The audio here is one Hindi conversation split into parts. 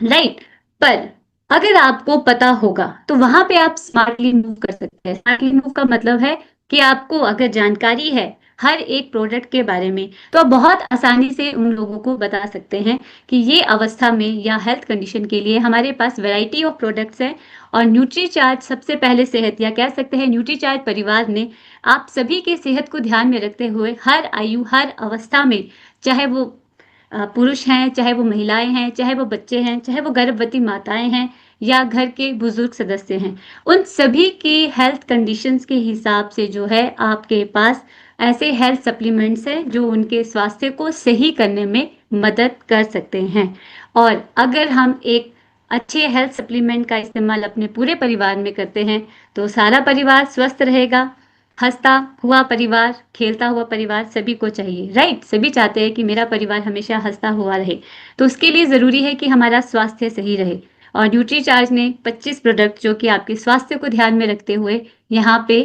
राइट। पर अगर आपको पता होगा तो वहां पे आप स्मार्टली मूव कर सकते हैं। स्मार्टली मूव का मतलब है कि आपको अगर जानकारी है हर एक प्रोडक्ट के बारे में, तो आप बहुत आसानी से उन लोगों को बता सकते हैं कि ये अवस्था में या हेल्थ कंडीशन के लिए हमारे पास वैरायटी ऑफ प्रोडक्ट्स हैं। और न्यूट्रीचार्ज सबसे पहले सेहत, या कह सकते हैं न्यूट्रीचार्ज परिवार ने आप सभी के सेहत को ध्यान में रखते हुए हर आयु, हर अवस्था में, चाहे वो पुरुष हैं, चाहे वो महिलाएं हैं, चाहे वो बच्चे हैं, चाहे वो गर्भवती माताएं हैं, या घर के बुजुर्ग सदस्य हैं, उन सभी की हेल्थ कंडीशंस के हिसाब से जो है आपके पास ऐसे हेल्थ सप्लीमेंट्स हैं जो उनके स्वास्थ्य को सही करने में मदद कर सकते हैं। और अगर हम एक अच्छे हेल्थ सप्लीमेंट का इस्तेमाल अपने पूरे परिवार में करते हैं तो सारा परिवार स्वस्थ रहेगा। हंसता हुआ परिवार, खेलता हुआ परिवार सभी को चाहिए, राइट। सभी चाहते हैं कि मेरा परिवार हमेशा हंसता हुआ रहे, तो उसके लिए जरूरी है कि हमारा स्वास्थ्य सही रहे। और न्यूट्रीचार्ज ने 25 प्रोडक्ट जो कि आपके स्वास्थ्य को ध्यान में रखते हुए यहाँ पे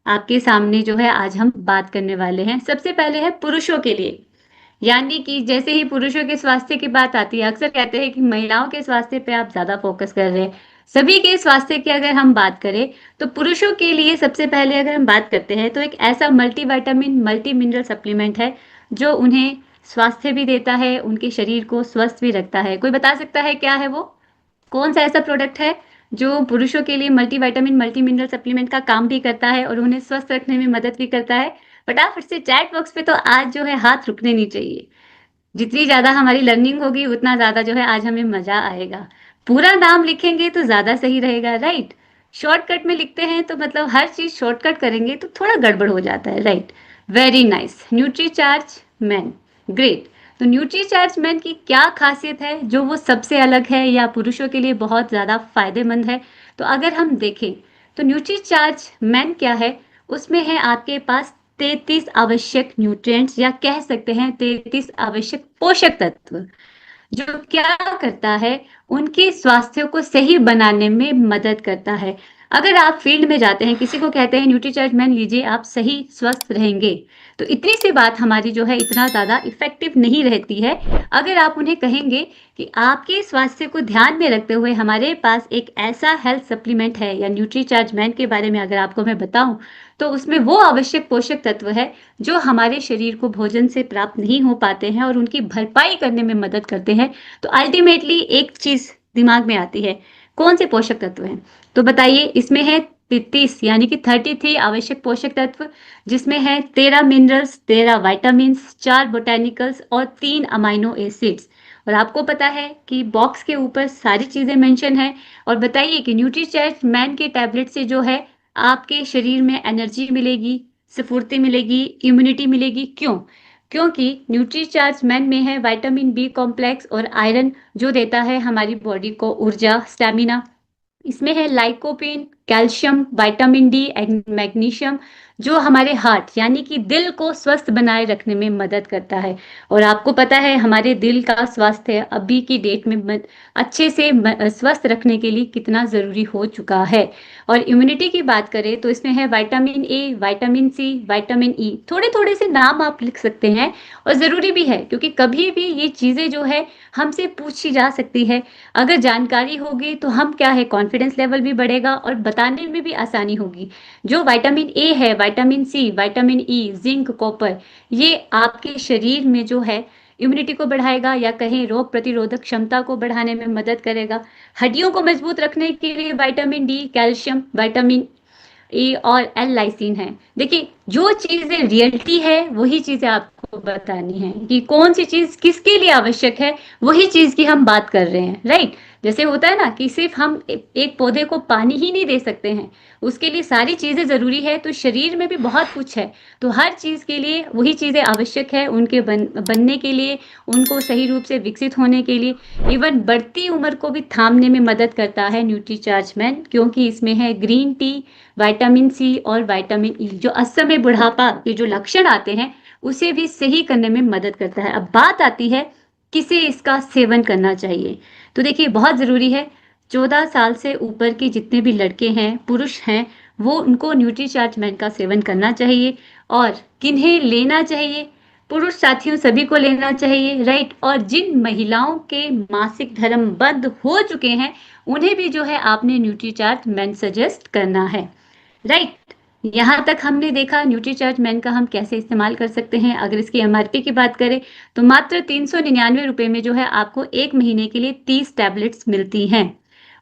आपके सामने जो है आज हम बात करने वाले हैं। सबसे पहले है पुरुषों के लिए, यानी कि जैसे ही पुरुषों के स्वास्थ्य की बात आती है, अक्सर कहते हैं कि महिलाओं के स्वास्थ्य पे आप ज्यादा फोकस कर रहे हैं। सभी के स्वास्थ्य की अगर हम बात करें तो पुरुषों के लिए सबसे पहले अगर हम बात करते हैं तो एक ऐसा मल्टीविटामिन मल्टी मिनरल सप्लीमेंट है जो उन्हें स्वास्थ्य भी देता है, उनके शरीर को स्वस्थ भी रखता है। कोई बता सकता है क्या है वो? कौन सा ऐसा प्रोडक्ट है जो पुरुषों के लिए मल्टीविटामिन मल्टी मिनरल सप्लीमेंट का काम भी करता है और उन्हें स्वस्थ रखने में मदद भी करता है? फटाफट से चैट बॉक्स पे तो आज जो है हाथ रुकने नहीं चाहिए। जितनी ज्यादा हमारी लर्निंग होगी उतना ज्यादा जो है आज हमें मजा आएगा। पूरा नाम लिखेंगे तो ज्यादा सही रहेगा, राइट। शॉर्टकट में लिखते हैं तो मतलब हर चीज शॉर्टकट करेंगे तो थोड़ा गड़बड़ हो जाता है, right. Very nice, Nutricharge man, great. तो न्यूट्रीचार्ज मैन की क्या खासियत है जो वो सबसे अलग है या पुरुषों के लिए बहुत ज्यादा फायदेमंद है? तो अगर हम देखें तो न्यूट्रीचार्ज मैन क्या है, उसमें है आपके पास 33 आवश्यक न्यूट्रिएंट्स, या कह सकते हैं 33 आवश्यक पोषक तत्व, जो क्या करता है, उनके स्वास्थ्य को सही बनाने में मदद करता है। अगर आप फील्ड में जाते हैं, किसी को कहते हैं न्यूट्रीचार्ज मैन लीजिए आप सही स्वस्थ रहेंगे, तो इतनी सी बात हमारी जो है इतना ज्यादा इफेक्टिव नहीं रहती है। अगर आप उन्हें कहेंगे कि आपके स्वास्थ्य को ध्यान में रखते हुए हमारे पास एक ऐसा हेल्थ सप्लीमेंट है, या न्यूट्रीचार्ज मैन के बारे में अगर आपको मैं बताऊं, तो उसमें वो आवश्यक पोषक तत्व है जो हमारे शरीर को भोजन से प्राप्त नहीं हो पाते हैं और उनकी भरपाई करने में मदद करते हैं, तो अल्टीमेटली एक चीज दिमाग में आती है, कौन से पोषक तत्व हैं? तो बताइए, इसमें है 33 यानी कि 33 आवश्यक पोषक तत्व, जिसमें है 13 मिनरल्स, 13 वाइटामिन, 4 बोटेनिकल्स और 3 अमाइनो एसिड्स। और आपको पता है कि बॉक्स के ऊपर सारी चीजें मेंशन है। और बताइए कि न्यूट्रीचार्ज मैन के टैबलेट से जो है आपके शरीर में एनर्जी मिलेगी, स्फूर्ति मिलेगी, इम्यूनिटी मिलेगी। क्यों? क्योंकि न्यूट्रीचार्ज मैन में है विटामिन बी कॉम्प्लेक्स और आयरन, जो देता है हमारी बॉडी को ऊर्जा, स्टैमिना। इसमें है lycopene, calcium, vitamin D and magnesium, जो हमारे हार्ट यानी कि दिल को स्वस्थ बनाए रखने में मदद करता है। और आपको पता है हमारे दिल का स्वास्थ्य अभी की डेट में अच्छे से स्वस्थ रखने के लिए कितना जरूरी हो चुका है। और इम्यूनिटी की बात करें तो इसमें है vitamin A, vitamin C, vitamin E. थोड़े थोड़े से नाम आप लिख सकते हैं, और जरूरी भी है क्योंकि कभी भी ये चीजें जो है हमसे पूछी जा सकती है। अगर जानकारी होगी तो हम क्या है, कॉन्फिडेंस लेवल भी बढ़ेगा और बताने में भी आसानी होगी। जो विटामिन ए है, vitamin C, vitamin E, zinc, copper, ये आपके शरीर में जो है इम्यूनिटी को बढ़ाएगा, या कहें रोग प्रतिरोधक क्षमता को बढ़ाने में मदद करेगा। हड्डियों को मजबूत रखने के लिए vitamin D, calcium, vitamin A और एल लाइसिन है। देखिए, जो चीजें रियलिटी है वही चीजें आपको बतानी है कि कौन सी चीज किसके लिए आवश्यक है, वही चीज की हम बात कर रहे हैं, राइट। जैसे होता है ना कि सिर्फ हम एक पौधे को पानी ही नहीं दे सकते हैं, उसके लिए सारी चीजें जरूरी है, तो शरीर में भी बहुत कुछ है। तो हर चीज के लिए वही चीजें आवश्यक है, उनके बनने के लिए, उनको सही रूप से विकसित होने के लिए। इवन बढ़ती उम्र को भी थामने में मदद करता है न्यूट्रीचार्ज मैन, क्योंकि इसमें है ग्रीन टी, विटामिन सी और विटामिन ई, जो असमय बुढ़ापा के जो लक्षण आते हैं उसे भी सही करने में मदद करता है। अब बात आती है किसे इसका सेवन करना चाहिए। तो देखिए, बहुत जरूरी है, 14 साल से ऊपर के जितने भी लड़के हैं, पुरुष हैं, वो उनको न्यूट्रीचार्ज मैन का सेवन करना चाहिए। और किन्हें लेना चाहिए? पुरुष साथियों सभी को लेना चाहिए, राइट। और जिन महिलाओं के मासिक धर्म बंद हो चुके हैं उन्हें भी जो है आपने न्यूट्रीचार्ज मेन सजेस्ट करना है, राइट। यहाँ तक हमने देखा न्यूट्रीचार्ज मेन का हम कैसे इस्तेमाल कर सकते हैं। अगर इसकी एमआरपी की बात करें तो मात्र 399 रुपए में जो है आपको 1 महीने के लिए 30 टैबलेट्स मिलती हैं।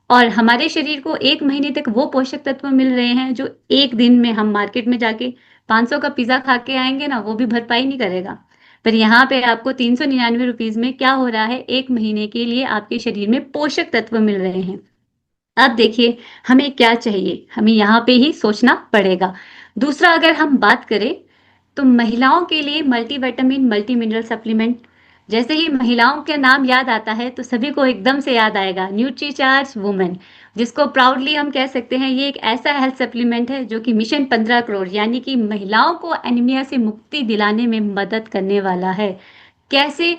और हमारे शरीर को 1 महीने तक वो पोषक तत्व मिल रहे हैं जो एक दिन में हम मार्केट में जाके 500 का पिज्जा खा के आएंगे ना, वो भी भरपाई नहीं करेगा। पर यहाँ पे आपको 399 रुपीज में क्या हो रहा है, 1 महीने के लिए आपके शरीर में पोषक तत्व मिल रहे हैं। अब देखिए हमें क्या चाहिए, हमें यहाँ पे ही सोचना पड़ेगा। दूसरा अगर हम बात करें तो महिलाओं के लिए मल्टीविटामिन मल्टी मिनरल सप्लीमेंट। जैसे ही महिलाओं का नाम याद आता है तो सभी को एकदम से याद आएगा न्यूट्रीचार्ज वुमेन, जिसको प्राउडली हम कह सकते हैं ये एक ऐसा हेल्थ सप्लीमेंट है जो कि मिशन 15 करोड़ यानी कि महिलाओं को एनीमिया से मुक्ति दिलाने में मदद करने वाला है। कैसे?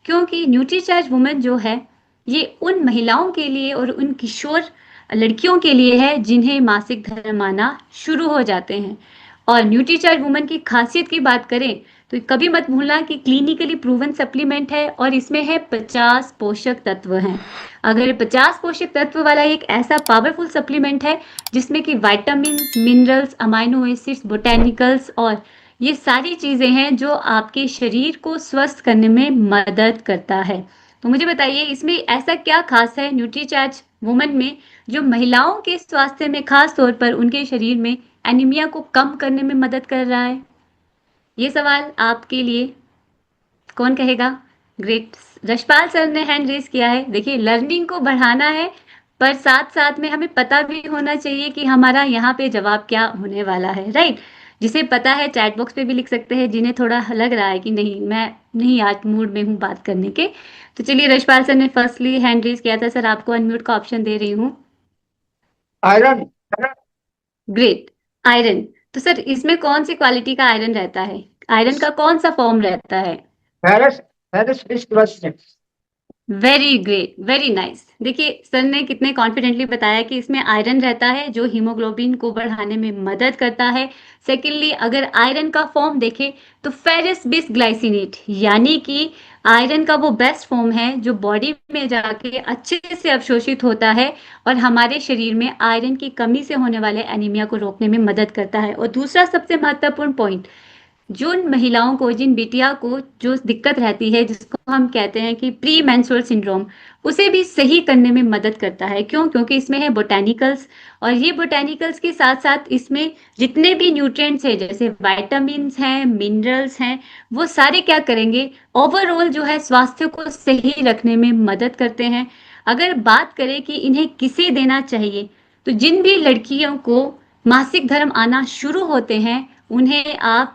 क्योंकि न्यूट्रीचार्ज वुमेन जो है ये उन महिलाओं के लिए और उन किशोर लड़कियों के लिए है जिन्हें मासिक धर्म आना शुरू हो जाते हैं। और न्यूट्रीचार्ज वुमेन की खासियत की बात करें तो कभी मत भूलना कि क्लिनिकली प्रूवन सप्लीमेंट है और इसमें है 50 पोषक तत्व हैं। अगर 50 पोषक तत्व वाला एक ऐसा पावरफुल सप्लीमेंट है जिसमें कि vitamin minerals amino acids botanicals और ये सारी चीजें हैं जो आपके शरीर को स्वस्थ करने में मदद करता है। तो मुझे बताइए इसमें ऐसा क्या खास है न्यूट्रीचार्ज वुमेन में जो महिलाओं के स्वास्थ्य में खास तौर पर उनके शरीर में एनीमिया को कम करने में मदद कर रहा है? ये सवाल आपके लिए कौन कहेगा? ग्रेट, रशपाल सर ने हैंड रेज किया है। देखिए लर्निंग को बढ़ाना है पर साथ साथ में हमें पता भी होना चाहिए कि हमारा यहाँ पे जवाब क्या होने वाला है, राइट। जिसे पता है चैट बॉक्स पे भी लिख सकते हैं, जिन्हें थोड़ा लग रहा है कि नहीं मैं नहीं आज मूड में हूँ बात करने के। तो चलिए रशपाल सर ने फर्स्टली हैंड रेज किया था, सर आपको अनम्यूट का ऑप्शन दे रही हूँ। आयरन। Great, iron. तो सर इसमें कौन सी क्वालिटी का आयरन रहता है? आयरन का कौन सा फॉर्म रहता है? Ferrous ferrous rich. Very great, very nice. देखिए सर ने कितने कॉन्फिडेंटली बताया कि इसमें आयरन रहता है जो हीमोग्लोबिन को बढ़ाने में मदद करता है। सेकेंडली अगर आयरन का फॉर्म देखें तो फेरस बिसग्लाइसिनेट यानी कि आयरन का वो बेस्ट फॉर्म है जो बॉडी में जाके अच्छे से अवशोषित होता है और हमारे शरीर में आयरन की कमी से होने वाले एनीमिया को रोकने में मदद करता है। और दूसरा सबसे महत्वपूर्ण पॉइंट, जिन महिलाओं को जिन बिटिया को जो दिक्कत रहती है जिसको हम कहते हैं कि प्री मेंस्ट्रुअल सिंड्रोम, उसे भी सही करने में मदद करता है। क्यों? क्योंकि इसमें है बोटैनिकल्स और ये बोटैनिकल्स के साथ साथ इसमें जितने भी न्यूट्रिएंट्स हैं जैसे विटामिन्स हैं मिनरल्स हैं वो सारे क्या करेंगे, ओवरऑल जो है स्वास्थ्य को सही रखने में मदद करते हैं। अगर बात करें कि इन्हें किसे देना चाहिए तो जिन भी लड़कियों को मासिक धर्म आना शुरू होते हैं उन्हें आप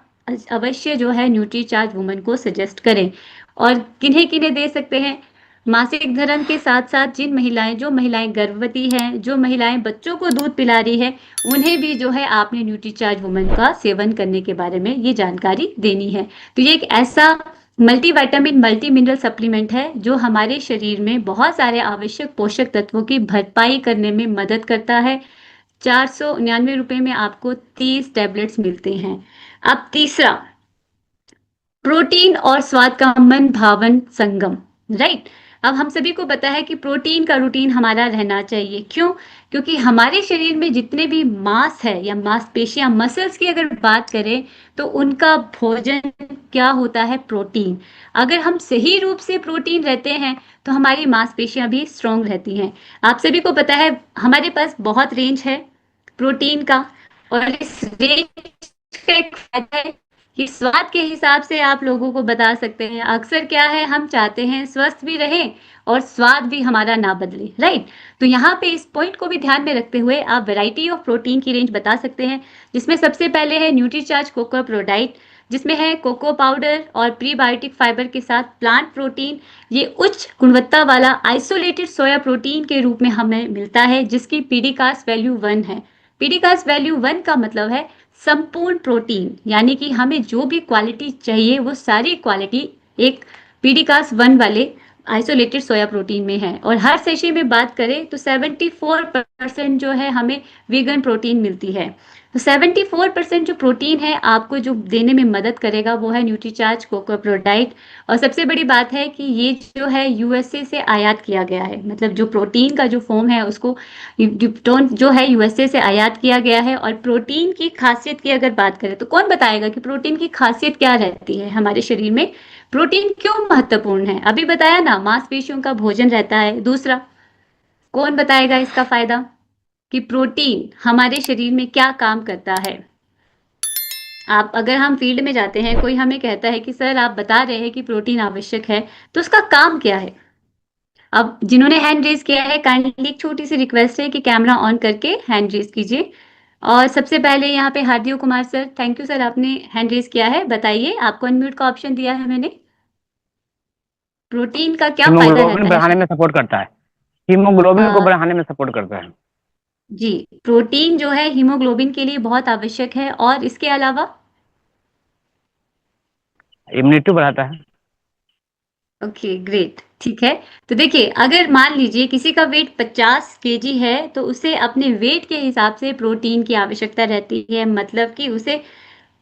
अवश्य जो है न्यूट्रीचार्ज वुमन को सजेस्ट करें। और किन्हें किन्हें दे सकते हैं? मासिक धर्म के साथ साथ जिन महिलाएं जो महिलाएं गर्भवती हैं, जो महिलाएं बच्चों को दूध पिला रही है, उन्हें भी जो है आपने न्यूट्रीचार्ज वुमन का सेवन करने के बारे में ये जानकारी देनी है। तो ये एक ऐसा मल्टीविटामिन मल्टी मिनरल सप्लीमेंट है जो हमारे शरीर में बहुत सारे आवश्यक पोषक तत्वों की भरपाई करने में मदद करता है। 499 रुपए में आपको 30 टैबलेट्स मिलते हैं। अब तीसरा, प्रोटीन और स्वाद का मन भावन संगम, राइट। अब हम सभी को पता है कि प्रोटीन का रूटीन हमारा रहना चाहिए। क्यों? क्योंकि हमारे शरीर में जितने भी मांस है या मांसपेशियां मसल्स की अगर बात करें तो उनका भोजन क्या होता है? प्रोटीन। अगर हम सही रूप से प्रोटीन रहते हैं तो हमारी मांसपेशियां भी स्ट्रांग रहती हैं। आप सभी को पता है हमारे पास बहुत रेंज है प्रोटीन का और इस रेंज का एक फायदा है कि स्वाद के हिसाब से आप लोगों को बता सकते हैं। अक्सर क्या है हम चाहते हैं स्वस्थ भी रहें और स्वाद भी हमारा ना बदले, राइट। तो यहाँ पे इस पॉइंट को भी ध्यान में रखते हुए आप वैरायटी ऑफ प्रोटीन की रेंज बता सकते हैं, जिसमें सबसे पहले है न्यूट्रीचार्ज कोको प्रोडाइट, जिसमें है कोको पाउडर और प्रीबायोटिक फाइबर के साथ प्लांट प्रोटीन। ये उच्च गुणवत्ता वाला आइसोलेटेड सोया प्रोटीन के रूप में हमें मिलता है जिसकी पीडीकास वैल्यू 1 है। पीडीकास वैल्यू 1 का मतलब है संपूर्ण प्रोटीन, यानी कि हमें जो भी क्वालिटी चाहिए वो सारी क्वालिटी एक पीडीकास 1 वाले आइसोलेटेड सोया प्रोटीन में है। और हर सेशे में बात करें तो 74% जो है हमें वीगन प्रोटीन मिलती है। तो 74% जो प्रोटीन है आपको जो देने में मदद करेगा वो है न्यूट्रीचार्ज कोको प्रोडाइट। और सबसे बड़ी बात है कि ये जो है यूएसए से आयात किया गया है, मतलब जो प्रोटीन का जो फॉर्म है उसको जो है यूएसए से आयात किया गया है। और प्रोटीन की खासियत की अगर बात करें तो कौन बताएगा कि प्रोटीन की खासियत क्या रहती है हमारे शरीर में, प्रोटीन क्यों महत्वपूर्ण है? अभी बताया ना, मांसपेशियों का भोजन रहता है। दूसरा, कौन बताएगा इसका फायदा कि प्रोटीन हमारे शरीर में क्या काम करता है? आप अगर हम फील्ड में जाते हैं, कोई हमें कहता है कि सर आप बता रहे हैं कि प्रोटीन आवश्यक है, तो उसका काम क्या है? अब जिन्होंने हैंड रेज किया है, काइंडली एक छोटी सी रिक्वेस्ट है कि कैमरा ऑन करके हैंड रेज कीजिए। और सबसे पहले यहाँ पे Hardik Kumar sir, thank you sir, आपने हैंड रेज किया है। बताइए, आपको अनम्यूट का ऑप्शन दिया है मैंने। प्रोटीन का क्या फायदा हीमोग्लोबिन रहता है? बढ़ाने में सपोर्ट करता है। हीमोग्लोबिन को अ, बढ़ाने में सपोर्ट करता है। जी, प्रोटीन जो है हीमोग्लोबिन के लिए बहुत आवश्यक है। और इसके अलावा? इम्यूनिटी बढ़ाता है। ओके, ग्रेट, ठीक है। तो देखिए, अगर मान लीजिए किसी का वेट 50 kg है तो उसे अपने वेट के हिसाब से प्रोटीन की आवश्यकता रहती है, मतलब कि उसे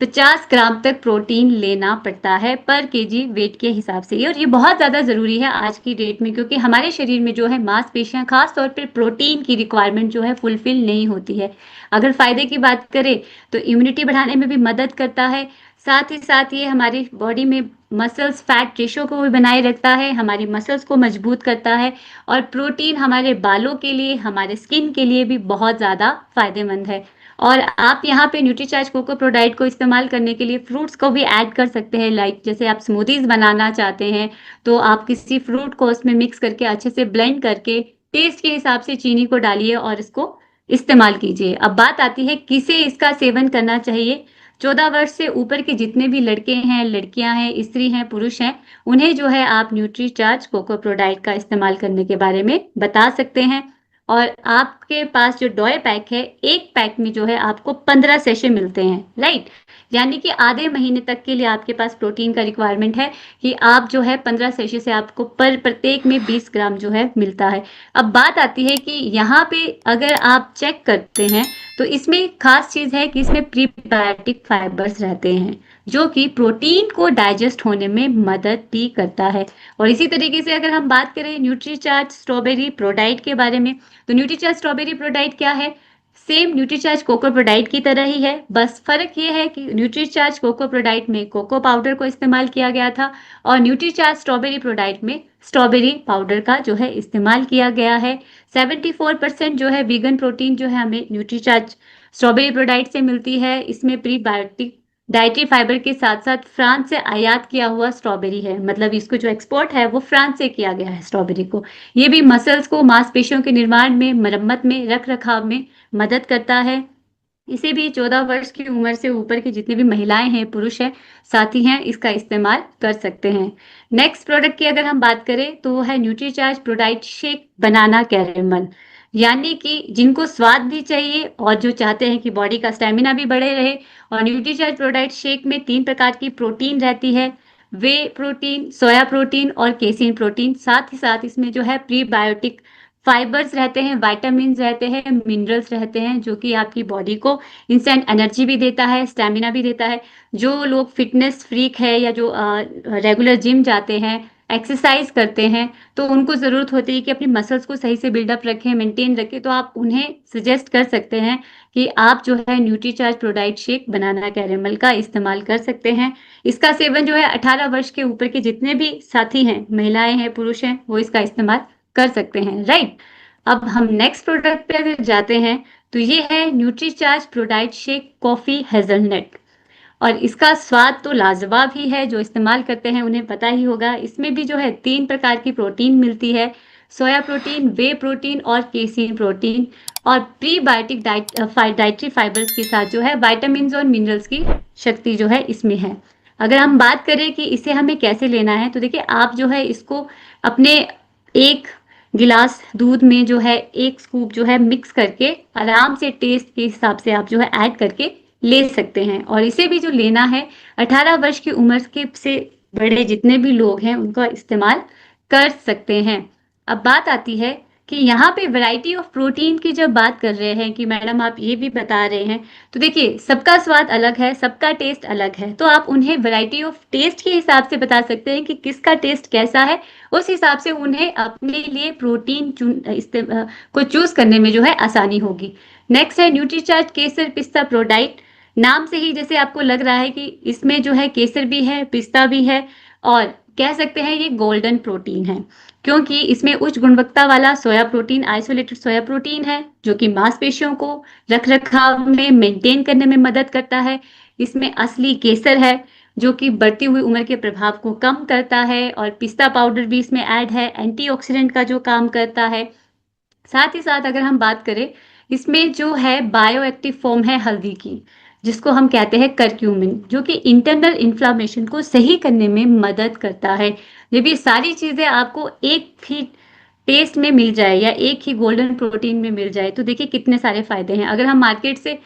50 ग्राम तक प्रोटीन लेना पड़ता है पर केजी वेट के हिसाब से। और ये बहुत ज़्यादा ज़रूरी है आज की डेट में, क्योंकि हमारे शरीर में जो है मांसपेशियां खास तौर पर प्रोटीन की रिक्वायरमेंट जो है फुलफिल नहीं होती है। अगर फायदे की बात करें तो इम्यूनिटी बढ़ाने में भी मदद करता है। साथ ही साथ ये हमारी बॉडी में मसल्स फैट रेशो को भी बनाए रखता है, हमारी मसल्स को मजबूत करता है। और प्रोटीन हमारे बालों के लिए, हमारे स्किन के लिए भी बहुत ज़्यादा फायदेमंद है। और आप यहाँ पे न्यूट्रीचार्ज कोको प्रोडाइट को इस्तेमाल करने के लिए फ्रूट्स को भी ऐड कर सकते हैं। लाइक जैसे आप स्मूदीज बनाना चाहते हैं तो आप किसी फ्रूट को उसमें मिक्स करके अच्छे से ब्लेंड करके टेस्ट के हिसाब से चीनी को डालिए और इसको इस्तेमाल कीजिए। अब बात आती है किसे इसका सेवन करना चाहिए। 14 वर्ष से ऊपर के जितने भी लड़के हैं, लड़कियां हैं, स्त्री हैं, पुरुष हैं, उन्हें जो है आप न्यूट्रीचार्ज कोको प्रोडाइट का इस्तेमाल करने के बारे में बता सकते हैं। और आपके पास जो डॉय पैक है, एक पैक में जो है आपको 15 सेशे मिलते हैं, राइट? यानी कि आधे महीने तक के लिए आपके पास प्रोटीन का रिक्वायरमेंट है कि आप जो है 15 सेशे से आपको प्रत्येक में 20 ग्राम जो है मिलता है। अब बात आती है कि यहाँ पे अगर आप चेक करते हैं तो इसमें खास चीज है कि इसमें प्रीबायोटिक फाइबर्स रहते हैं जो कि प्रोटीन को डाइजेस्ट होने में मदद भी करता है। और इसी तरीके से अगर हम बात करें न्यूट्रीचार्ज स्ट्रॉबेरी प्रोडाइट के बारे में, तो न्यूट्रीचार्ज स्ट्रॉबेरी प्रोडाइट क्या है? सेम न्यूट्रीचार्ज कोको प्रोडाइट की तरह ही है, बस फर्क ये है कि न्यूट्रीचार्ज कोको प्रोडाइट में कोको पाउडर को इस्तेमाल किया गया था और न्यूट्रीचार्ज स्ट्रॉबेरी प्रोडाइट में स्ट्रॉबेरी पाउडर का जो है इस्तेमाल किया गया है। 74% जो है वीगन प्रोटीन जो है हमें न्यूट्रीचार्ज स्ट्रॉबेरी प्रोडाइट से मिलती है। इसमें प्रीबायोटिक डाइटरी फाइबर के साथ साथ फ्रांस से आयात किया हुआ स्ट्रॉबेरी है, मतलब इसको जो एक्सपोर्ट है वो फ्रांस से किया गया है स्ट्रॉबेरी को। ये भी मसल्स को, मांसपेशियों के निर्माण में, मरम्मत में, रख रखाव में मदद करता है। इसे भी 14 वर्ष की उम्र से ऊपर की जितनी भी महिलाएं हैं, पुरुष हैं, साथी हैं, इसका इस्तेमाल कर सकते हैं। नेक्स्ट प्रोडक्ट की अगर हम बात करें तो वो है न्यूट्रीचार्ज प्रोडाइट शेक बनाना कैरेमल। यानी कि जिनको स्वाद भी चाहिए और जो चाहते हैं कि बॉडी का स्टेमिना भी बढ़े रहे। और न्यूट्रीचार्ज प्रोडाइट शेक में 3 प्रकार की प्रोटीन रहती है, वे प्रोटीन, सोया प्रोटीन और केसिन प्रोटीन। साथ ही साथ इसमें जो है प्रीबायोटिक फाइबर्स रहते हैं, विटामिन रहते हैं, मिनरल्स रहते हैं, जो कि आपकी बॉडी को इंस्टेंट एनर्जी भी देता है, स्टेमिना भी देता है। जो लोग फिटनेस फ्रीक है या जो रेगुलर जिम जाते हैं, एक्सरसाइज करते हैं, तो उनको ज़रूरत होती है कि अपनी मसल्स को सही से बिल्डअप रखें, मेंटेन रखें, तो आप उन्हें सजेस्ट कर सकते हैं कि आप जो है न्यूट्रीचार्ज प्रोडाइट शेक बनाना कैरेमल का इस्तेमाल कर सकते हैं। इसका सेवन जो है 18 वर्ष के ऊपर के जितने भी साथी हैं, महिलाएं हैं, पुरुष हैं, वो इसका इस्तेमाल कर सकते हैं, राइट? अब हम नेक्स्ट प्रोडक्ट पे अगर जाते हैं तो ये है Nutricharge ProDiet shake coffee hazelnut. और इसका स्वाद तो लाजवाब ही है, जो इस्तेमाल करते हैं उन्हें पता ही होगा। इसमें भी जो है 3 प्रकार की प्रोटीन मिलती है, सोया प्रोटीन, वे प्रोटीन और केसीन प्रोटीन। और प्रीबायोटिक डाइटरी फाइबर्स के साथ जो है विटामिन और मिनरल्स की शक्ति जो है इसमें है। अगर हम बात करें कि इसे हमें कैसे लेना है, तो देखिए आप जो है इसको अपने एक गिलास दूध में जो है 1 स्कूप जो है मिक्स करके आराम से टेस्ट के हिसाब से आप जो है ऐड करके ले सकते हैं। और इसे भी जो लेना है 18 वर्ष की उम्र के से बड़े जितने भी लोग हैं उनका इस्तेमाल कर सकते हैं। अब बात आती है कि यहाँ पे वैरायटी ऑफ प्रोटीन की जब बात कर रहे हैं कि मैडम आप ये भी बता रहे हैं, तो देखिए सबका स्वाद अलग है, सबका टेस्ट अलग है, तो आप उन्हें वैरायटी ऑफ टेस्ट के हिसाब से बता सकते हैं कि किसका टेस्ट कैसा है, उस हिसाब से उन्हें अपने लिए प्रोटीन को चूज करने में जो है आसानी होगी। नेक्स्ट है न्यूट्रीचार्ज केसर पिस्ता प्रोडाइट। नाम से ही जैसे आपको लग रहा है कि इसमें जो है केसर भी है, पिस्ता भी है, और कह सकते हैं ये गोल्डन प्रोटीन है, क्योंकि इसमें उच्च गुणवत्ता वाला soya protein, isolated soya protein है, जो कि मांसपेशियों को रख रखाव में मेंटेन करने में मदद करता है। इसमें असली केसर है, जो कि बढ़ती हुई उम्र के प्रभाव को कम करता है, और पिस्ता पाउडर भी इसमें ऐड है, एंटीऑक्सीडेंट का जो काम करता है। साथ ही साथ अगर हम बात करें, इसमें जो है बायो एक्टिव फॉर्म है हल्दी की, जिसको हम कहते हैं करक्यूमिन, जो कि इंटरनल इन्फ्लामेशन को सही करने में मदद करता है। जब ये सारी चीजें आपको एक ही टेस्ट में मिल जाए या एक ही गोल्डन प्रोटीन में मिल जाए, तो देखिए कितने सारे फायदे हैं। अगर हम मार्केट से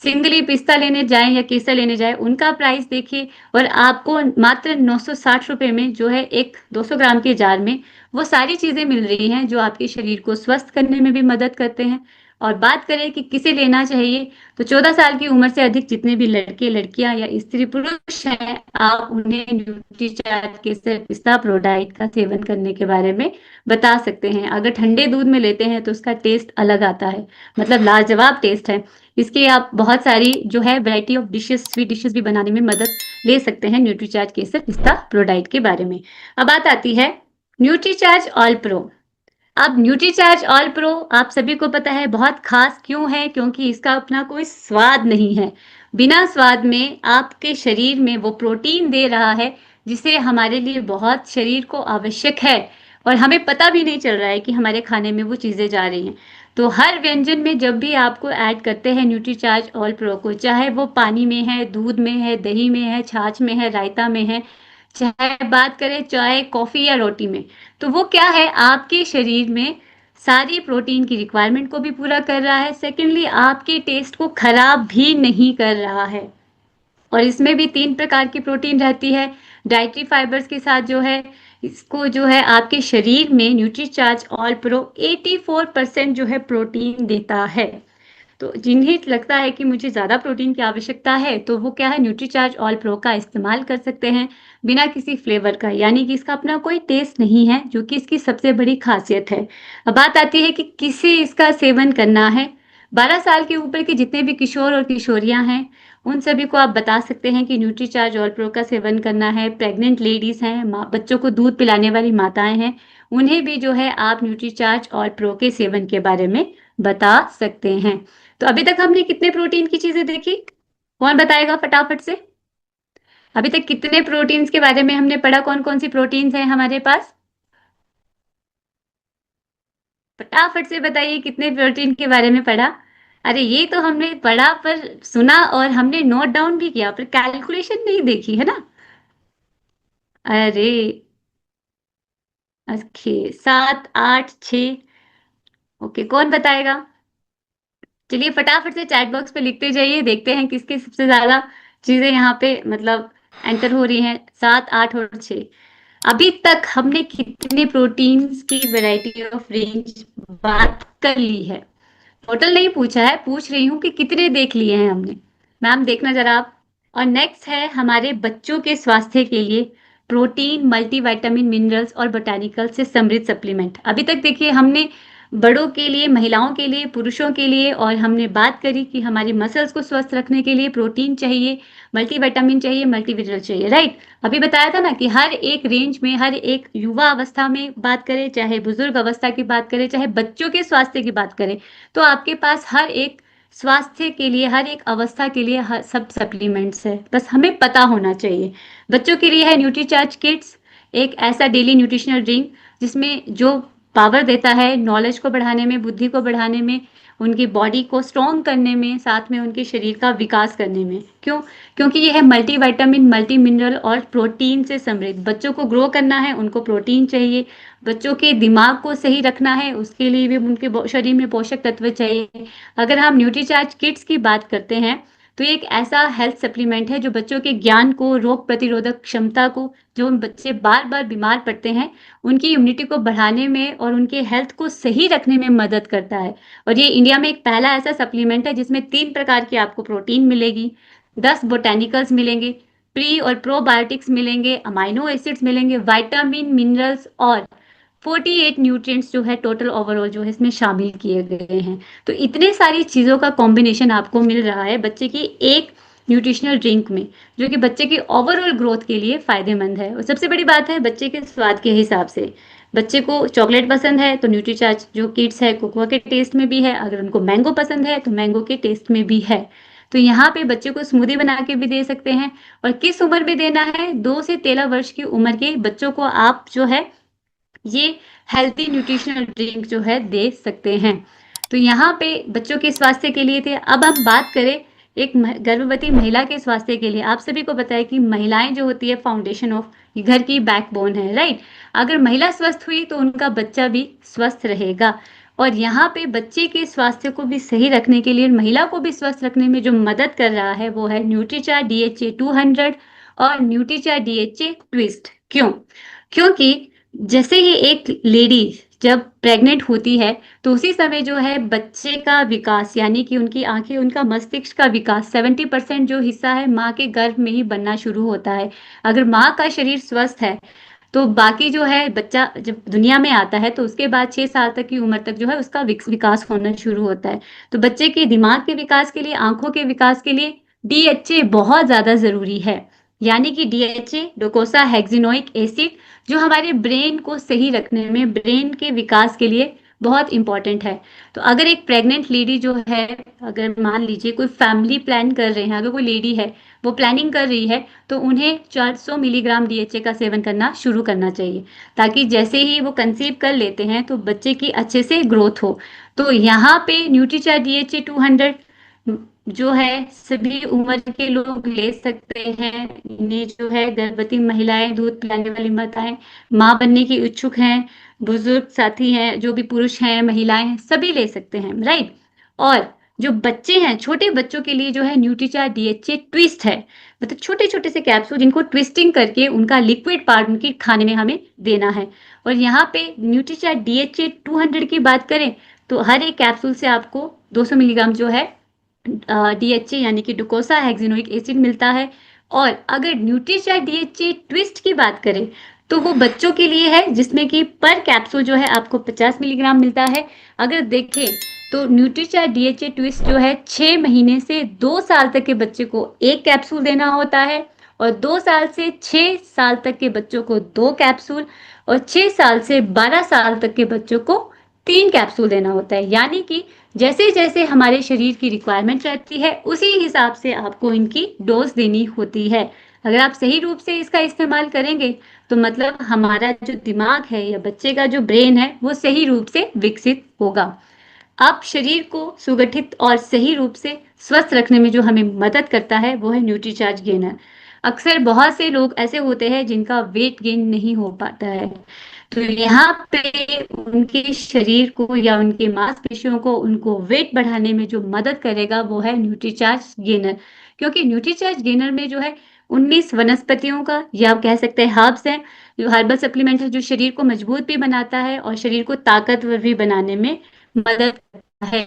सिंगली पिस्ता लेने जाएं या केसर लेने जाएं, उनका प्राइस देखिए, और आपको मात्र 960 रुपए में जो है एक 200 ग्राम के जार में वो सारी चीजें मिल रही हैं जो आपके शरीर को स्वस्थ करने में भी मदद करते हैं। और बात करें कि किसे लेना चाहिए, तो 14 साल की उम्र से अधिक जितने भी लड़के लड़कियां या स्त्री पुरुष हैं, आप उन्हें न्यूट्रीचार्ज केसर पिस्ता प्रोडाइट का सेवन करने के बारे में बता सकते हैं। अगर ठंडे दूध में लेते हैं तो उसका टेस्ट अलग आता है, मतलब लाजवाब टेस्ट है। इसके आप बहुत सारी जो है variety of dishes, sweet dishes भी बनाने में मदद ले सकते हैं न्यूट्रीचार्ज केसर पिस्ता प्रोडाइट के बारे में। अब बात आती है न्यूट्रीचार्ज ऑल प्रो। अब न्यूट्रीचार्ज ऑल प्रो आप सभी को पता है बहुत खास क्यों है, क्योंकि इसका अपना कोई स्वाद नहीं है। बिना स्वाद में आपके शरीर में वो प्रोटीन दे रहा है जिसे हमारे लिए बहुत शरीर को आवश्यक है, और हमें पता भी नहीं चल रहा है कि हमारे खाने में वो चीजें जा रही हैं। तो हर व्यंजन में जब भी आपको ऐड करते हैं न्यूट्रीचार्ज ऑल प्रो को, चाहे वो पानी में है, दूध में है, दही में है, छाछ में है, रायता में है, चाहे बात करें चाय, कॉफी या रोटी में, तो वो क्या है, आपके शरीर में सारी प्रोटीन की रिक्वायरमेंट को भी पूरा कर रहा है। सेकेंडली आपके टेस्ट को खराब भी नहीं कर रहा है। और इसमें भी 3 प्रकार की प्रोटीन रहती है। डाइटरी फाइबर्स के साथ जो है इसको जो है आपके शरीर में न्यूट्रीचार्ज ऑल प्रो 84% जो है प्रोटीन देता है। तो जिन्हें लगता है कि मुझे ज़्यादा प्रोटीन की आवश्यकता है, तो वो क्या है, न्यूट्रीचार्ज ऑल प्रो का इस्तेमाल कर सकते हैं बिना किसी फ्लेवर का, यानी कि इसका अपना कोई टेस्ट नहीं है, जो कि इसकी सबसे बड़ी खासियत है। अब बात आती है कि किसे इसका सेवन करना है। 12 साल के ऊपर के जितने भी किशोर और किशोरियां हैं, उन सभी को आप बता सकते हैं कि न्यूट्रीचार्ज ऑल प्रो का सेवन करना है। प्रेग्नेंट लेडीज हैं, बच्चों को दूध पिलाने वाली माताएं हैं, उन्हें भी जो है आप न्यूट्रीचार्ज ऑल प्रो के सेवन के बारे में बता सकते हैं। तो अभी तक हमने कितने प्रोटीन की चीजें देखी, कौन बताएगा फटाफट से। अभी तक कितने प्रोटीन्स के बारे में हमने पढ़ा, कौन कौन सी प्रोटीन्स हैं हमारे पास, फटाफट से बताइए कितने प्रोटीन के बारे में पढ़ा। अरे ये तो हमने पढ़ा, पर सुना और हमने नोट डाउन भी किया, पर कैलकुलेशन नहीं देखी है ना। अरे ओके, 7 8 6। ओके, कौन बताएगा। चलिए फटाफट से चैट बॉक्स पे लिखते जाइए, देखते हैं किसके सबसे ज्यादा चीजें यहाँ पे मतलब एंटर हो रही हैं। 7 8 और 6। अभी तक हमने कितने प्रोटीन्स की वैरायटी ऑफ रेंज बात कर ली है। टोटल नहीं पूछा है, पूछ रही हूँ कि कितने देख लिए हैं हमने। मैम देखना जरा आप। और नेक्स्ट है हमारे बच्चों के स्वास्थ्य के लिए प्रोटीन, मल्टीविटामिन, मिनरल्स और बोटानिकल से समृद्ध सप्लीमेंट। अभी तक देखिए हमने बड़ों के लिए, महिलाओं के लिए, पुरुषों के लिए, और हमने बात करी कि हमारी मसल्स को स्वस्थ रखने के लिए प्रोटीन चाहिए, मल्टीविटामिन चाहिए, मल्टीमिनरल चाहिए, राइट। अभी बताया था ना कि हर एक रेंज में, हर एक युवा अवस्था में बात करें, चाहे बुजुर्ग अवस्था की बात करें, चाहे बच्चों के स्वास्थ्य की बात करें, तो आपके पास हर एक स्वास्थ्य के लिए, हर एक अवस्था के लिए सब सप्लीमेंट्स है, बस हमें पता होना चाहिए। बच्चों के लिए है न्यूट्रीचार्ज किड्स, एक ऐसा डेली न्यूट्रिशनल ड्रिंक जिसमें जो पावर देता है नॉलेज को बढ़ाने में, बुद्धि को बढ़ाने में, उनकी बॉडी को स्ट्रॉन्ग करने में, साथ में उनके शरीर का विकास करने में। क्यों? क्योंकि ये है मल्टीविटामिन, मल्टी मिनरल और प्रोटीन से समृद्ध। बच्चों को ग्रो करना है, उनको प्रोटीन चाहिए। बच्चों के दिमाग को सही रखना है, उसके लिए भी उनके शरीर में पोषक तत्व चाहिए। अगर हम न्यूट्रीचार्ज किड्स की बात करते हैं, तो ये एक ऐसा हेल्थ सप्लीमेंट है जो बच्चों के ज्ञान को, रोग प्रतिरोधक क्षमता को, जो बच्चे बार-बार बीमार पड़ते हैं, उनकी इम्यूनिटी को बढ़ाने में और उनके हेल्थ को सही रखने में मदद करता है। और ये इंडिया में एक पहला ऐसा सप्लीमेंट है जिसमें 3 प्रकार की आपको प्रोटीन मिलेगी, 10 बोटैनिकल्स मिलेंगे, प्री और प्रोबायोटिक्स मिलेंगे, अमाइनो एसिड्स मिलेंगे, विटामिन, मिनरल्स और 48 न्यूट्रिएंट्स जो है टोटल ओवरऑल जो है इसमें शामिल किए गए हैं। तो इतने सारी चीज़ों का कॉम्बिनेशन आपको मिल रहा है बच्चे की एक न्यूट्रिशनल ड्रिंक में, जो कि बच्चे की ओवरऑल ग्रोथ के लिए फ़ायदेमंद है। और सबसे बड़ी बात है बच्चे के स्वाद के हिसाब से, बच्चे को चॉकलेट पसंद है तो न्यूट्रीचार्ज जो किड्स है कोकोआ के टेस्ट में भी है, अगर उनको मैंगो पसंद है तो मैंगो के टेस्ट में भी है। तो यहाँ पे बच्चे को स्मूदी बना के भी दे सकते हैं। और किस उम्र में देना है? 2 से 13 वर्ष की उम्र के बच्चों को आप जो है ये हेल्थी न्यूट्रिशनल ड्रिंक जो है दे सकते हैं। तो यहाँ पे बच्चों के स्वास्थ्य के लिए थे। अब हम बात करें एक गर्भवती महिला के स्वास्थ्य के लिए। आप सभी को पता है कि महिलाएं जो होती है फाउंडेशन ऑफ घर की बैकबोन है, राइट। अगर महिला स्वस्थ हुई तो उनका बच्चा भी स्वस्थ रहेगा। और यहाँ पे बच्चे के स्वास्थ्य को भी सही रखने के लिए, महिला को भी स्वस्थ रखने में जो मदद कर रहा है वो है न्यूट्रीचार्ज DHA 200 और न्यूट्रीचार्ज DHA ट्विस्ट। क्यों? क्योंकि जैसे ही एक लेडी जब प्रेग्नेंट होती है तो उसी समय जो है बच्चे का विकास, यानी कि उनकी आंखें, उनका मस्तिष्क का विकास 70% जो हिस्सा है माँ के गर्भ में ही बनना शुरू होता है। अगर माँ का शरीर स्वस्थ है तो बाकी जो है बच्चा जब दुनिया में आता है तो उसके बाद 6 साल तक की उम्र तक जो है उसका विकास होना शुरू होता है। तो बच्चे के दिमाग के विकास के लिए, आंखों के विकास के लिए DHA बहुत ज्यादा जरूरी है। यानी कि DHA डोकोसा हेक्सिनोइक एसिड जो हमारे ब्रेन को सही रखने में, ब्रेन के विकास के लिए बहुत इंपॉर्टेंट है। तो अगर एक प्रेग्नेंट लेडी जो है, अगर मान लीजिए कोई फैमिली प्लान कर रहे हैं, अगर कोई लेडी है वो प्लानिंग कर रही है तो उन्हें 400 मिलीग्राम DHA का सेवन करना शुरू करना चाहिए, ताकि जैसे ही वो कंसीव कर लेते हैं तो बच्चे की अच्छे से ग्रोथ हो। तो यहाँ पे न्यूट्रीचार्ज DHA 200 जो है सभी उम्र के लोग ले सकते हैं। इन्हें जो है गर्भवती महिलाएं, दूध पिलाने वाली माताएं, माँ बनने की इच्छुक हैं, बुजुर्ग साथी हैं, जो भी पुरुष हैं, महिलाएं हैं, सभी ले सकते हैं, राइट। और जो बच्चे हैं, छोटे बच्चों के लिए जो है न्यूट्रीचार्ज DHA ट्विस्ट है, मतलब छोटे छोटे से कैप्सूल जिनको ट्विस्टिंग करके उनका लिक्विड पार्ट उनके खाने में हमें देना है। और यहाँ पे न्यूट्रीचार्ज DHA 200 की बात करें तो हर एक कैप्सूल से आपको 200 मिलीग्राम जो है DHA यानी कि डोकोसा हेक्सिनोइक एसिड मिलता है। और अगर न्यूट्रीचार्ज DHA ट्विस्ट की बात करें तो वो बच्चों के लिए है, जिसमें कि पर कैप्सूल जो है आपको 50 मिलीग्राम मिलता है। अगर देखें तो न्यूट्रीचार्ज DHA ट्विस्ट जो है 6 महीने से 2 साल तक के बच्चे को एक कैप्सूल देना होता है, और 2 साल से 6 साल तक के बच्चों को 2 कैप्सूल, और 6 साल से 12 साल तक के बच्चों को 3 कैप्सूल देना होता है। यानी कि जैसे जैसे हमारे शरीर की रिक्वायरमेंट रहती है उसी हिसाब से आपको इनकी डोज देनी होती है। अगर आप सही रूप से इसका इस्तेमाल करेंगे तो मतलब हमारा जो दिमाग है या बच्चे का जो ब्रेन है वो सही रूप से विकसित होगा। अब शरीर को सुगठित और सही रूप से स्वस्थ रखने में जो हमें मदद करता है वो है न्यूट्रीचार्ज गेनर। अक्सर बहुत से लोग ऐसे होते हैं जिनका वेट गेन नहीं हो पाता है, तो यहाँ पे उनके शरीर को या उनके मांसपेशियों को, उनको वेट बढ़ाने में जो मदद करेगा वो है न्यूट्रीचार्ज गेनर। क्योंकि न्यूट्रीचार्ज गेनर में जो है 19 वनस्पतियों का, या आप कह सकते हैं हर्ब्स हैं, जो हर्बल सप्लीमेंट है, जो शरीर को मजबूत भी बनाता है और शरीर को ताकतवर भी बनाने में मदद करता है।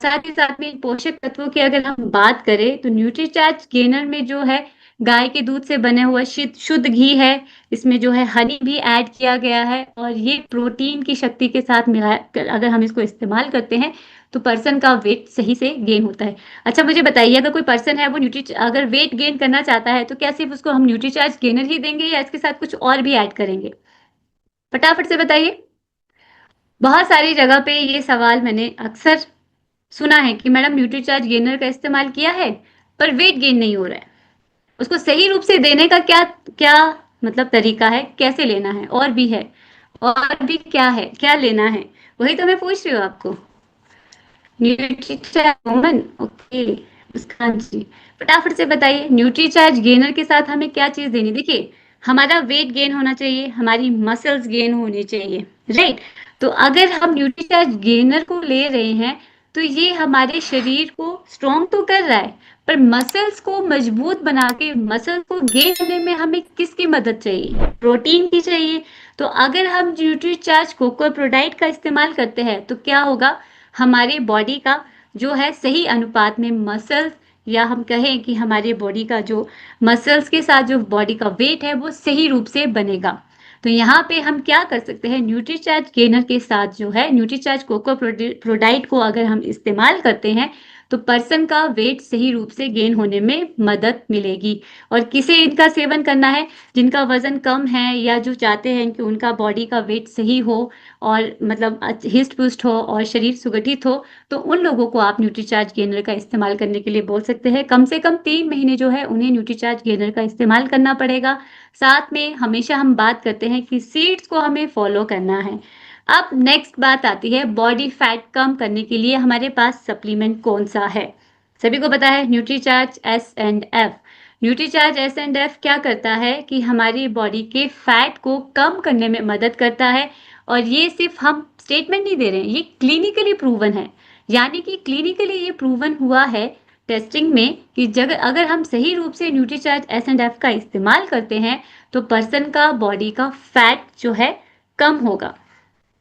साथ ही साथ में पोषक तत्वों की अगर हम बात करें तो न्यूट्रीचार्ज गेनर में जो है गाय के दूध से बने हुआ शुद्ध घी है, इसमें जो है हनी भी ऐड किया गया है, और ये प्रोटीन की शक्ति के साथ मिला अगर हम इसको इस्तेमाल करते हैं तो पर्सन का वेट सही से गेन होता है। अच्छा मुझे बताइए, अगर कोई पर्सन है वो अगर वेट गेन करना चाहता है तो क्या सिर्फ उसको हम न्यूट्रीचार्ज गेनर ही देंगे या इसके साथ कुछ और भी ऐड करेंगे? फटाफट से बताइए। बहुत सारी जगह पे ये सवाल मैंने अक्सर सुना है कि मैडम न्यूट्रीचार्ज गेनर का इस्तेमाल किया है पर वेट गेन नहीं हो रहा है, उसको सही रूप से देने का क्या क्या मतलब तरीका है, कैसे लेना है, और भी है, और भी क्या है, क्या लेना है, वही तो मैं पूछ रही हूँ आपको। न्यूट्रीचार्ज वुमन, ओके मुस्कान जी, फटाफट से बताइए न्यूट्रीचार्ज गेनर के साथ हमें क्या चीज देनी। देखिए हमारा वेट गेन होना चाहिए, हमारी मसल्स गेन होनी चाहिए, राइट। तो अगर हम न्यूट्रीचार्ज गेनर को ले रहे हैं तो ये हमारे शरीर को स्ट्रॉन्ग तो कर रहा है, पर मसल्स को मजबूत बना के मसल को गेन करने में हमें किसकी मदद चाहिए? प्रोटीन की चाहिए। तो अगर हम न्यूट्रीचार्ज कोको प्रोडाइट का इस्तेमाल करते हैं तो क्या होगा, हमारे बॉडी का जो है सही अनुपात में मसल्स, या हम कहें कि हमारे बॉडी का जो मसल्स के साथ जो बॉडी का वेट है वो सही रूप से बनेगा। तो यहाँ पे हम क्या कर सकते हैं, न्यूट्रीचार्ज गेनर के साथ जो है न्यूट्रीचार्ज कोको प्रोडाइट को अगर हम इस्तेमाल करते हैं तो पर्सन का वेट सही रूप से गेन होने में मदद मिलेगी। और किसे इनका सेवन करना है? जिनका वजन कम है या जो चाहते हैं कि उनका बॉडी का वेट सही हो और मतलब हिस्ट पुस्ट हो और शरीर सुगठित हो, तो उन लोगों को आप न्यूट्रीचार्ज गेनर का इस्तेमाल करने के लिए बोल सकते हैं। कम से कम 3 महीने जो है उन्हें न्यूट्रीचार्ज गेनर का इस्तेमाल करना पड़ेगा। साथ में हमेशा हम बात करते हैं कि सीड्स को हमें फॉलो करना है। अब नेक्स्ट बात आती है, बॉडी फैट कम करने के लिए हमारे पास सप्लीमेंट कौन सा है? सभी को पता है न्यूट्रीचार्ज S&F। न्यूट्रीचार्ज S&F क्या करता है कि हमारी बॉडी के फैट को कम करने में मदद करता है। और ये सिर्फ हम स्टेटमेंट नहीं दे रहे हैं, ये क्लिनिकली प्रूवन है। यानी कि क्लिनिकली ये प्रूवन हुआ है टेस्टिंग में कि अगर हम सही रूप से न्यूट्रीचार्ज S&F का इस्तेमाल करते हैं तो पर्सन का बॉडी का फैट जो है कम होगा।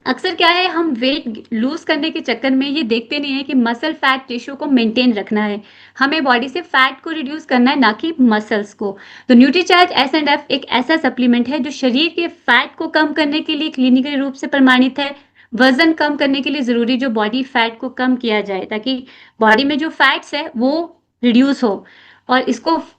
अक्सर क्या है, हम वेट लूज करने के चक्कर में ये देखते नहीं है कि मसल फैट रेशियो को मेंटेन रखना है, हमें बॉडी से फैट को रिड्यूस करना है, ना कि मसल्स को। तो न्यूट्रीचार्ज S&F एक ऐसा सप्लीमेंट है जो शरीर के फैट को कम करने के लिए क्लिनिकल रूप से प्रमाणित है, वजन कम करने के लिए जरूरी जो बॉडी फैट को कम किया जाए ताकि बॉडी में जो फैट्स है वो रिड्यूस हो। और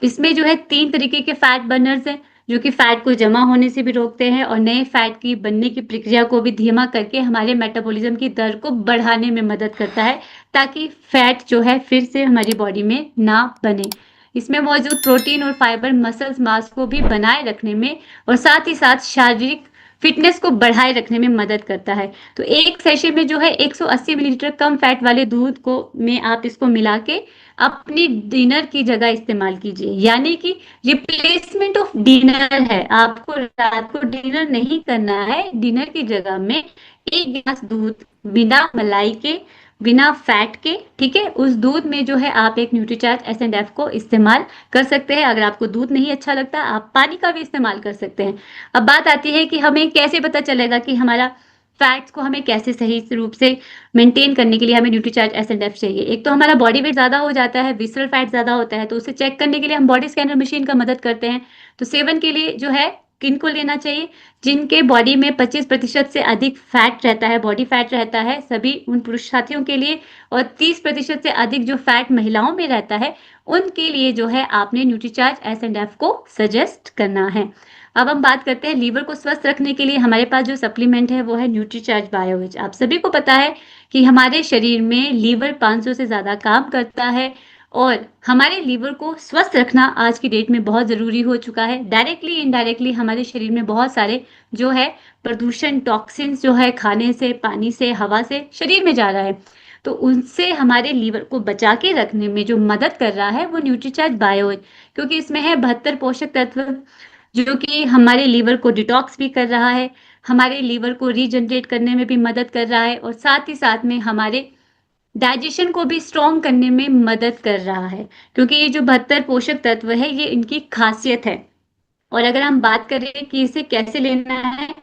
इसमें जो है 3 तरीके के फैट बर्नर्स हैं जो कि फैट को जमा होने से भी रोकते हैं और नए फैट की बनने की प्रक्रिया को भी धीमा करके हमारे मेटाबॉलिज्म की दर को बढ़ाने में मदद करता है ताकि फैट जो है फिर से हमारी बॉडी में ना बने। इसमें मौजूद प्रोटीन और फाइबर मसल्स मास को भी बनाए रखने में और साथ ही साथ शारीरिक फिटनेस को बढ़ाए रखने में मदद करता है। तो एक सेशे में जो है 180 मिलीलीटर कम फैट वाले दूध को में आप इसको मिला के अपनी डिनर की जगह इस्तेमाल कीजिए। यानी कि रिप्लेसमेंट ऑफ डिनर है, आपको रात को डिनर नहीं करना है, डिनर की जगह में 1 गिलास दूध बिना मलाई के, बिना फैट के, ठीक है, उस दूध में जो है आप एक न्यूट्रीचार्ज S&F को इस्तेमाल कर सकते हैं। अगर आपको दूध नहीं अच्छा लगता आप पानी का भी इस्तेमाल कर सकते हैं। अब बात आती है कि हमें कैसे पता चलेगा कि हमारा फैट्स को हमें कैसे सही रूप से मेंटेन करने के लिए हमें न्यूट्रीचार्ज S&F चाहिए। एक तो हमारा बॉडी वेट ज्यादा हो जाता है, विसरल फैट ज्यादा होता है, तो उसे चेक करने के लिए हम बॉडी स्कैनर मशीन का मदद करते हैं। तो सेवन के लिए जो है किनको लेना चाहिए? जिनके बॉडी में 25% से अधिक फैट रहता है, बॉडी फैट रहता है, सभी उन पुरुष साथियों के लिए, और 30% से अधिक जो फैट महिलाओं में रहता है उनके लिए जो है आपने न्यूट्रीचार्ज S&F को सजेस्ट करना है। अब हम बात करते हैं लीवर को स्वस्थ रखने के लिए हमारे पास जो सप्लीमेंट है वो है न्यूट्रीचार्ज बायोविज। आप सभी को पता है कि हमारे शरीर में लीवर 500 से ज्यादा काम करता है और हमारे लीवर को स्वस्थ रखना आज की डेट में बहुत जरूरी हो चुका है। डायरेक्टली इनडायरेक्टली हमारे शरीर में बहुत सारे जो है प्रदूषण, टॉक्सिन्स जो है खाने से, पानी से, हवा से शरीर में जा रहा है, तो उनसे हमारे लीवर को बचा के रखने में जो मदद कर रहा है वो न्यूट्रीचार्ज बायोविज, क्योंकि इसमें है 72 पोषक तत्व जो कि हमारे लीवर को डिटॉक्स भी कर रहा है, हमारे लीवर को रीजनरेट करने में भी मदद कर रहा है और साथ ही साथ में हमारे डाइजेशन को भी स्ट्रॉन्ग करने में मदद कर रहा है, क्योंकि ये जो 72 पोषक तत्व है ये इनकी खासियत है। और अगर हम बात करें कि इसे कैसे लेना है,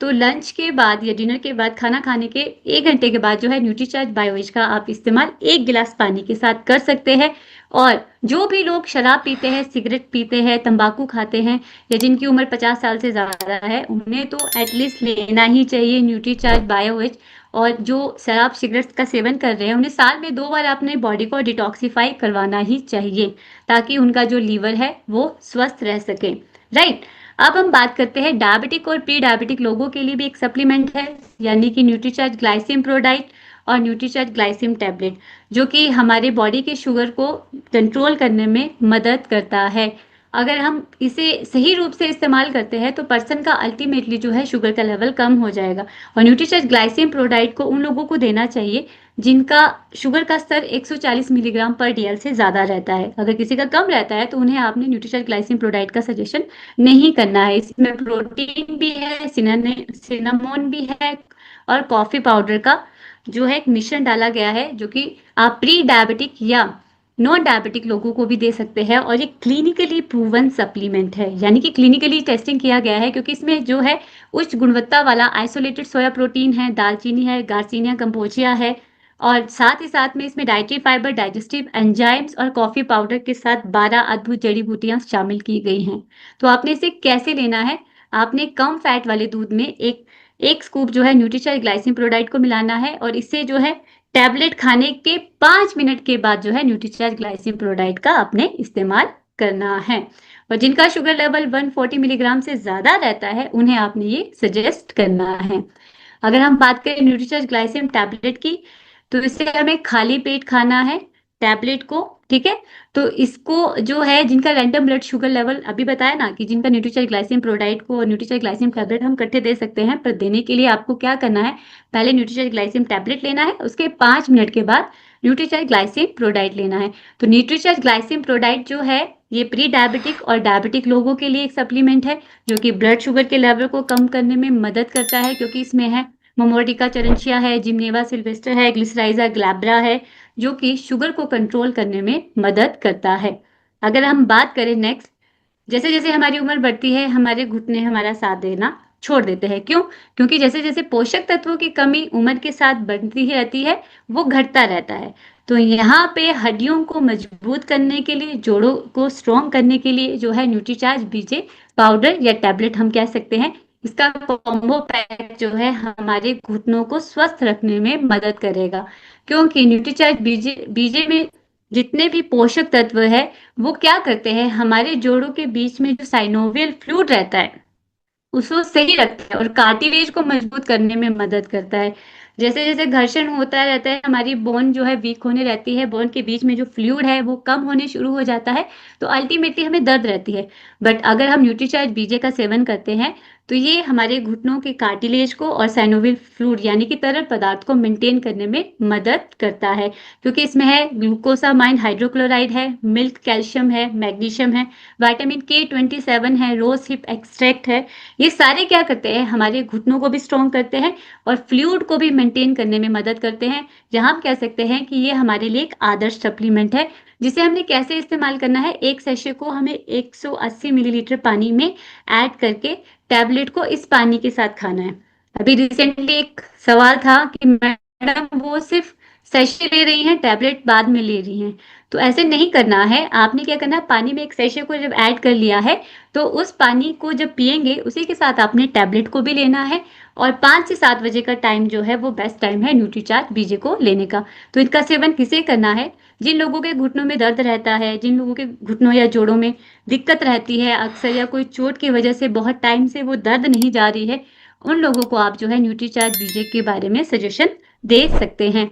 तो लंच के बाद या डिनर के बाद, खाना खाने के 1 घंटे के बाद जो है न्यूट्रीचार्ज बायोविज का आप इस्तेमाल 1 गिलास पानी के साथ कर सकते हैं। और जो भी लोग शराब पीते हैं, सिगरेट पीते हैं, तंबाकू खाते हैं या जिनकी उम्र 50 साल से ज्यादा है उन्हें तो एटलीस्ट लेना ही चाहिए न्यूट्रीचार्ज बायोविज। और जो शराब सिगरेट का सेवन कर रहे हैं उन्हें साल में 2 बार अपने बॉडी को डिटॉक्सिफाई करवाना ही चाहिए ताकि उनका जो लीवर है वो स्वस्थ रह सके। राइट। अब हम बात करते हैं डायबिटिक और प्री डायबिटिक लोगों के लिए भी एक सप्लीमेंट है, यानी कि न्यूट्रीचार्ज ग्लाइसिम प्रोडाइट और न्यूट्रीचार्ज ग्लाइसिम टैबलेट, जो कि हमारे बॉडी के शुगर को कंट्रोल करने में मदद करता है। अगर हम इसे सही रूप से इस्तेमाल करते हैं तो पर्सन का अल्टीमेटली जो है शुगर का लेवल कम हो जाएगा। और न्यूट्रीचार्ज ग्लाइसिम प्रोडाइट को उन लोगों को देना चाहिए जिनका शुगर का स्तर 140 मिलीग्राम पर DL से ज्यादा रहता है। अगर किसी का कम रहता है तो उन्हें आपने न्यूट्रीचार्ज ग्लाइसिम प्रोडाइट का सजेशन नहीं करना है। इसमें प्रोटीन भी है, सिनामोन भी है और कॉफी पाउडर का जो है एक मिश्रण डाला गया है जो कि आप प्री डायबिटिक या नॉन डायबिटिक लोगों को भी दे सकते हैं और ये क्लिनिकली प्रूवन सप्लीमेंट है, यानी कि क्लिनिकली टेस्टिंग किया गया है क्योंकि इसमें जो है उच्च गुणवत्ता वाला आइसोलेटेड सोया प्रोटीन है, दालचीनी है, गार्सिनिया कंपोजिया है और साथ ही साथ में इसमें डाइटरी फाइबर, डाइजेस्टिव एंजाइम्स और कॉफी पाउडर के साथ 12 अद्भुत जड़ी बूटियां शामिल की गई हैं। तो आपने इसे कैसे लेना है? आपने कम फैट वाले दूध में एक स्कूप जो है न्यूट्रीचार्ज ग्लाइसिन प्रोडाइट को मिलाना है और इससे जो है टैबलेट खाने के 5 मिनट के बाद जो है न्यूट्रीचार्ज ग्लाइसिन प्रोडाइट का आपने इस्तेमाल करना है। और जिनका शुगर लेवल 140 मिलीग्राम से ज्यादा रहता है उन्हें आपने ये सजेस्ट करना है। अगर हम बात करें न्यूट्रीचार्ज ग्लाइसिन टैबलेट की, तो इसे हमें खाली पेट खाना है टैबलेट को, ठीक है। तो इसको जो है जिनका रैंडम ब्लड शुगर लेवल अभी बताया ना कि जिनका न्यूट्रीचार्ज ग्लाइसिन प्रोडाइट को और न्यूट्रीचार्ज ग्लाइसिन टैबलेट हम इकट्ठे दे सकते हैं, पर देने के लिए आपको क्या करना है, पहले न्यूट्रीचार्ज ग्लाइसिन टैबलेट लेना है, उसके 5 मिनट के बाद न्यूट्रीचार्ज ग्लाइसिन प्रोडाइट लेना है। तो न्यूट्रीचार्ज ग्लाइसिन प्रोडाइट जो है ये प्री डायबिटिक और डायबिटिक लोगों के लिए एक सप्लीमेंट है जो कि ब्लड शुगर के लेवल को कम करने में मदद करता है, क्योंकि इसमें है मोमोर्टिका चरंशिया है, जिमनेवा सिल्वेस्टर है, ग्लिसराइजा ग्लैब्रा है, जो कि शुगर को कंट्रोल करने में मदद करता है। अगर हम बात करें नेक्स्ट, जैसे जैसे हमारी उम्र बढ़ती है हमारे घुटने हमारा साथ देना छोड़ देते हैं। क्यों? क्योंकि जैसे जैसे पोषक तत्वों की कमी उम्र के साथ बढ़ती ही रहती है, वो घटता रहता है। तो यहाँ पे हड्डियों को मजबूत करने के लिए, जोड़ों को स्ट्रॉन्ग करने के लिए जो है न्यूट्रीचार्ज बीजे पाउडर या टैबलेट हम कह सकते हैं, इसका कॉम्बो पैक जो है हमारे घुटनों को स्वस्थ रखने में मदद करेगा। क्योंकि न्यूट्रीचार्ज बीजे बीजे में जितने भी पोषक तत्व है वो क्या करते हैं, हमारे जोड़ों के बीच में जो साइनोवियल फ्लूइड रहता है उसको सही रखता है और कार्टिलेज को मजबूत करने में मदद करता है। जैसे जैसे घर्षण होता रहता है हमारी बोन जो है वीक होने रहती है, बोन के बीच में जो फ्लूइड है वो कम होने शुरू हो जाता है, तो अल्टीमेटली हमें दर्द रहती है। बट अगर हम न्यूट्रीचार्ज बीजे का सेवन करते हैं तो ये हमारे घुटनों के कार्टिलेज को और साइनोवियल फ्लूइड यानी कि तरल पदार्थ को मेंटेन करने में मदद करता है, क्योंकि इसमें है ग्लूकोसामाइन हाइड्रोक्लोराइड है, मिल्क कैल्शियम है, मैग्नीशियम है, विटामिन K27 है, रोज हिप एक्सट्रैक्ट है। ये सारे क्या करते हैं, हमारे घुटनों को भी स्ट्रॉन्ग करते हैं और फ्लूइड को भी मेंटेन करने में मदद करते हैं। जहां हम कह सकते हैं कि ये हमारे लिए एक आदर्श सप्लीमेंट है, जिसे हमने कैसे इस्तेमाल करना है। एक सैशे को हमें 180 मिलीलीटर पानी में ऐड करके टैबलेट को इस पानी के साथ खाना है। अभी रिसेंटली एक सवाल था कि मैडम वो सिर्फ सैशे ले रही हैं, टैबलेट बाद में ले रही हैं। तो ऐसे नहीं करना है, आपने क्या करना है, पानी में एक सैशे को जब ऐड कर लिया है तो उस पानी को जब पिएंगे उसी के साथ आपने टैबलेट को भी लेना है। और 5 से 7 बजे का टाइम जो है वो बेस्ट टाइम है न्यूट्रीचार्ज बीजे को लेने का। तो इनका सेवन किसे करना है, जिन लोगों के घुटनों में दर्द रहता है, जिन लोगों के घुटनों या जोड़ों में दिक्कत रहती है अक्सर, या कोई चोट की वजह से बहुत टाइम से वो दर्द नहीं जा रही है, उन लोगों को आप जो है न्यूट्रीचार्ज बीजे के बारे में सजेशन दे सकते हैं।